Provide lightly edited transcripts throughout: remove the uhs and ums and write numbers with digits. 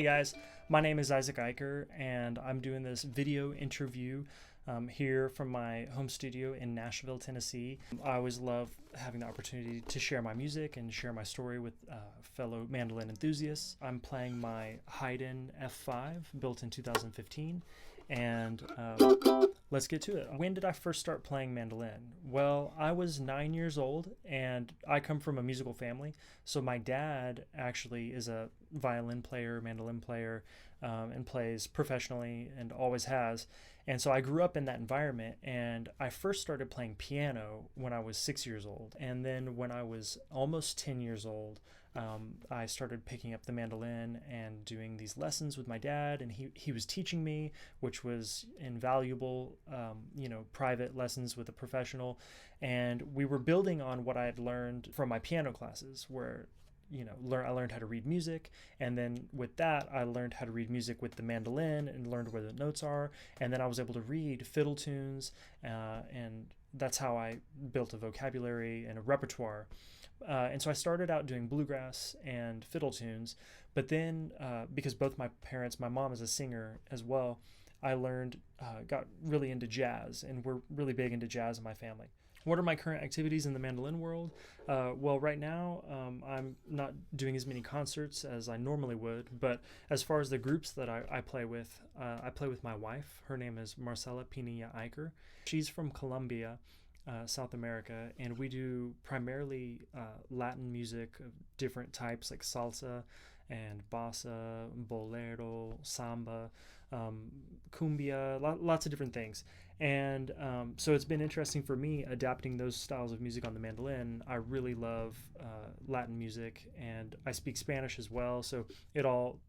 Hey guys, my name is Eicher and I'm doing this video interview here from my home studio in Nashville, Tennessee. I always love having the opportunity to share my music and share my story with fellow mandolin enthusiasts. I'm playing my Haydn F5 built in 2015 and let's get to it. When did I first start playing mandolin? Well, I was 9 years old and I come from a musical family. So my dad actually is a violin player, mandolin player, and plays professionally and always has. And so I grew up in that environment, and I first started playing piano when I was 6 years old. And then when I was almost 10 years old, I started picking up the mandolin and doing these lessons with my dad, and he was teaching me, which was invaluable, private lessons with a professional. And we were building on what I had learned from my piano classes, where I learned how to read music, and then with that I learned how to read music with the mandolin and learned where the notes are, and then I was able to read fiddle tunes, and that's how I built a vocabulary and a repertoire. And so I started out doing bluegrass and fiddle tunes, but then because both my parents, my mom is a singer as well, I got really into jazz, and we're really big into jazz in my family. What are my current activities in the mandolin world? Well, right now I'm not doing as many concerts as I normally would, but as far as the groups that I play with my wife. Her name is Marcela Pinilla Eicher. She's from Colombia, South America, and we do primarily Latin music of different types like salsa and bossa, bolero, samba, cumbia, lots of different things. And so it's been interesting for me adapting those styles of music on the mandolin. I really love Latin music, and I speak Spanish as well, so it all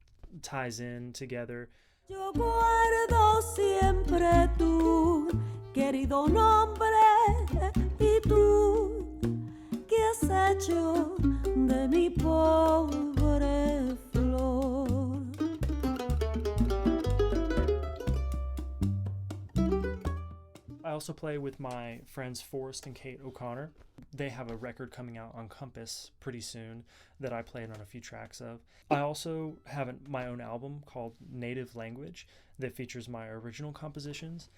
ties in together. Yo guardo siempre tu querido nombre y tú que has hecho de mi pobre flor. I also play with my friends Forrest and Kate O'Connor. They have a record coming out on Compass pretty soon that I played on a few tracks of. I also have my own album called Native Language that features my original compositions.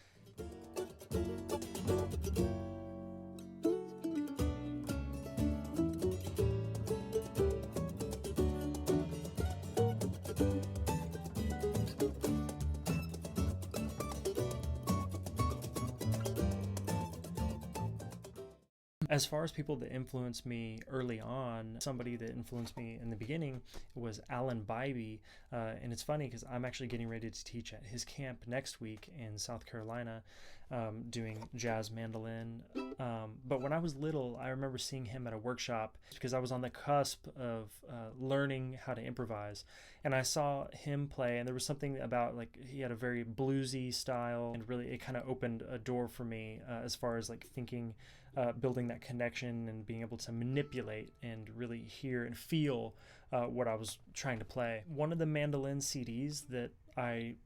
As far as people that influenced me early on, somebody that influenced me in the beginning was Alan Bybee, and it's funny because I'm actually getting ready to teach at his camp next week in South Carolina, doing jazz mandolin. But when I was little, I remember seeing him at a workshop because I was on the cusp of learning how to improvise, and I saw him play, and there was something about, like, he had a very bluesy style, and really it kind of opened a door for me as far as like thinking, building that connection and being able to manipulate and really hear and feel what I was trying to play. One of the Mandolin CDs that I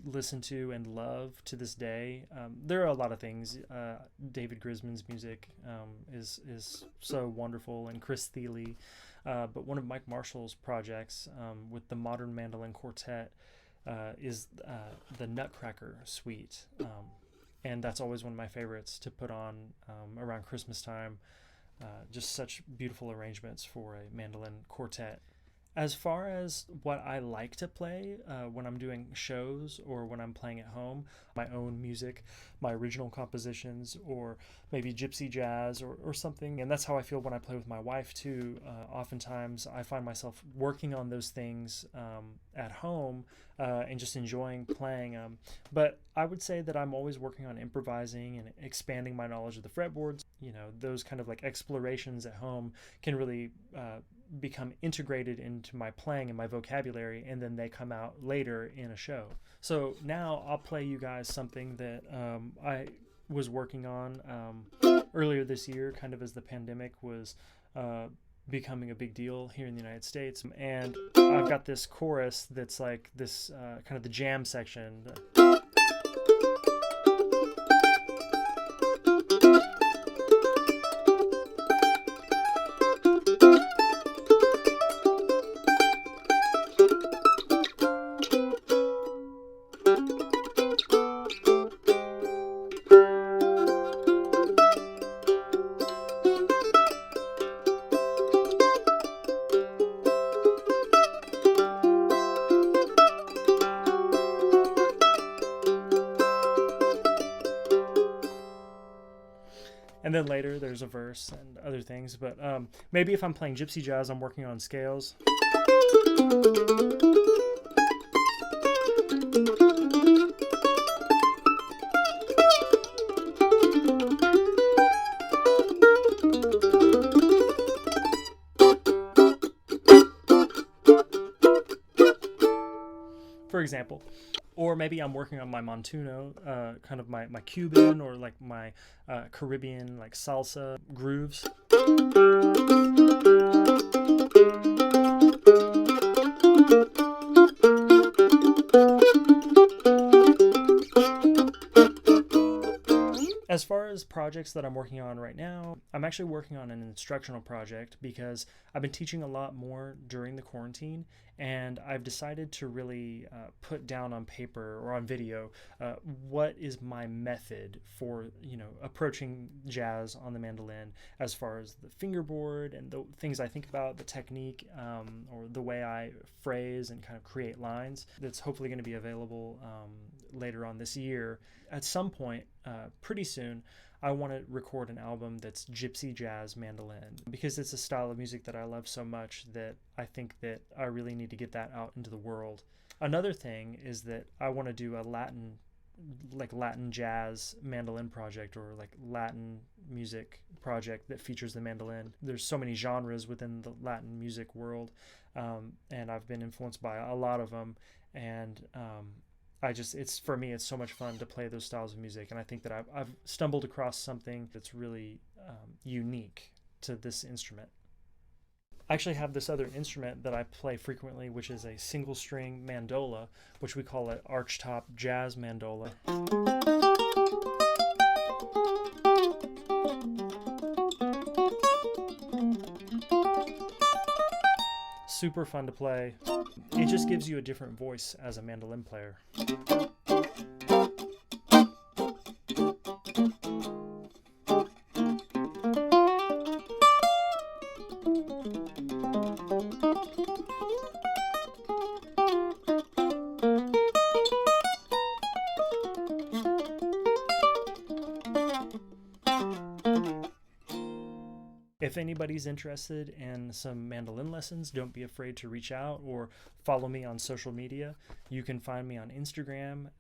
listen to and love to this day, there are a lot of things. David Grisman's music is so wonderful, and Chris Thiele, but one of Mike Marshall's projects with the Modern Mandolin Quartet is the Nutcracker Suite. And that's always one of my favorites to put on around Christmas time. Just such beautiful arrangements for a mandolin quartet. As far as what I like to play when I'm doing shows or when I'm playing at home, my own music, my original compositions, or maybe Gypsy Jazz or something. And that's how I feel when I play with my wife too. Oftentimes I find myself working on those things at home and just enjoying playing them. But I would say that I'm always working on improvising and expanding my knowledge of the fretboards. Those kind of like explorations at home can really become integrated into my playing and my vocabulary, and then they come out later in a show. So now I'll play you guys something that I was working on earlier this year, kind of as the pandemic was becoming a big deal here in the United States. And I've got this chorus that's like this kind of the jam section. And then later there's a verse and other things. But maybe if I'm playing Gypsy Jazz, I'm working on scales. For example. Or maybe I'm working on my montuno, kind of my Cuban or like my Caribbean like salsa grooves. As far as projects that I'm working on right now, I'm actually working on an instructional project because I've been teaching a lot more during the quarantine, and I've decided to really put down on paper or on video what is my method for, approaching jazz on the mandolin, as far as the fingerboard and the things I think about, the technique, or the way I phrase and kind of create lines. That's hopefully going to be available later on this year. At some point, pretty soon, I want to record an album that's Gypsy Jazz mandolin, because it's a style of music that I love so much that I think that I really need to get that out into the world. Another thing is that I want to do a Latin jazz mandolin project, or like Latin music project that features the mandolin. There's so many genres within the Latin music world, and I've been influenced by a lot of them, and for me, it's so much fun to play those styles of music, and I think that I've stumbled across something that's really unique to this instrument. I actually have this other instrument that I play frequently, which is a single string mandola, which we call it archtop jazz mandola. Super fun to play. It just gives you a different voice as a mandolin player. If anybody's interested in some mandolin lessons, don't be afraid to reach out or follow me on social media. You can find me on Instagram.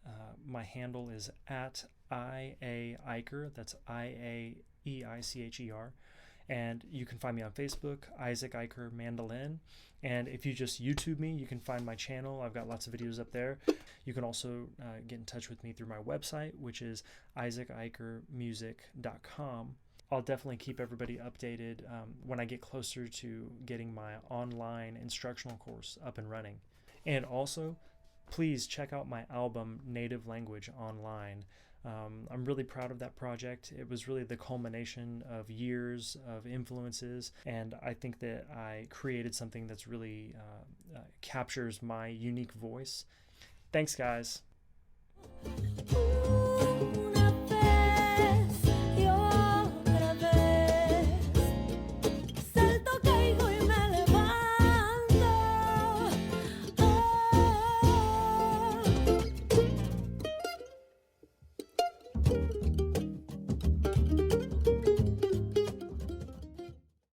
My handle is at Eicher. That's IAEICHER. And you can find me on Facebook, Isaac Eicher Mandolin. And if you just YouTube me, you can find my channel. I've got lots of videos up there. You can also get in touch with me through my website, which is isaaceichermusic.com. I'll definitely keep everybody updated when I get closer to getting my online instructional course up and running. And also, please check out my album, Native Language, online. I'm really proud of that project. It was really the culmination of years of influences, and I think that I created something that's really captures my unique voice. Thanks, guys.